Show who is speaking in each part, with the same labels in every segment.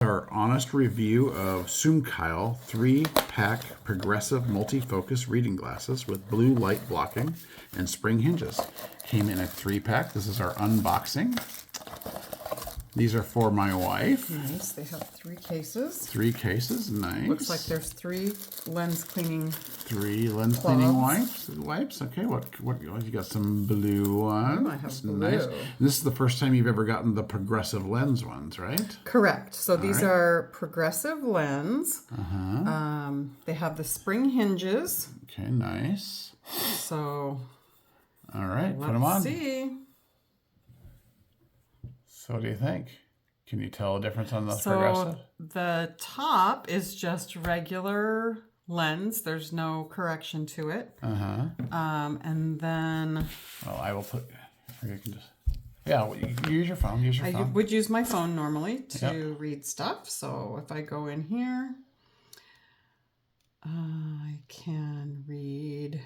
Speaker 1: our honest review of Sumkyle 3-pack progressive multi-focus reading glasses with blue light blocking and spring hinges. Came in a 3-pack. This is our unboxing. These are for my wife.
Speaker 2: Nice. They have 3 cases.
Speaker 1: 3 cases. Nice.
Speaker 2: Looks like there's 3 lens cleaning.
Speaker 1: 3 lens cleaning wipes. Okay, what you got? Some blue ones.
Speaker 2: I have blue.
Speaker 1: Nice. This is the first time you've ever gotten the progressive lens ones, right?
Speaker 2: Correct. So these are progressive lens. They have the spring hinges.
Speaker 1: Okay, nice.
Speaker 2: So
Speaker 1: all right, put them on.
Speaker 2: let's see.
Speaker 1: So what do you think? Can you tell a difference on the
Speaker 2: So
Speaker 1: progressive?
Speaker 2: the top is just regular lens. There's no correction to it. And then
Speaker 1: Well, I will put. You can just. Yeah, you use your phone. Use your
Speaker 2: I
Speaker 1: phone.
Speaker 2: would use my phone normally to read stuff. So if I go in here, I can read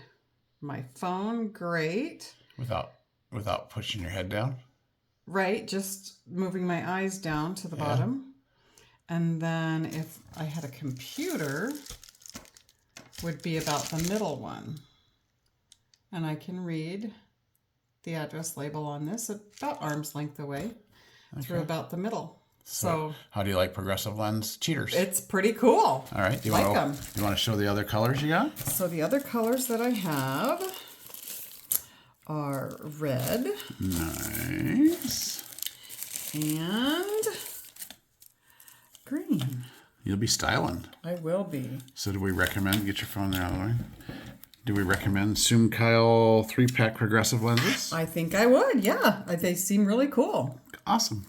Speaker 2: my phone. Great.
Speaker 1: Without pushing your head down.
Speaker 2: Right, just moving my eyes down to the bottom. And then if I had a computer, would be about the middle one. And I can read the address label on this about arm's length away through about the middle. So
Speaker 1: how do you like progressive lens cheaters?
Speaker 2: it's pretty cool.
Speaker 1: All right. Do you
Speaker 2: Like
Speaker 1: want
Speaker 2: 'em.
Speaker 1: to show the other colors you got?
Speaker 2: So the other colors that I have are red
Speaker 1: Nice.
Speaker 2: and green.
Speaker 1: You'll be styling.
Speaker 2: I will be.
Speaker 1: So do we recommend, get your phone there out of the way. Do we recommend Sumkyle 3-pack progressive lenses?
Speaker 2: I think I would, yeah. They seem really cool.
Speaker 1: Awesome.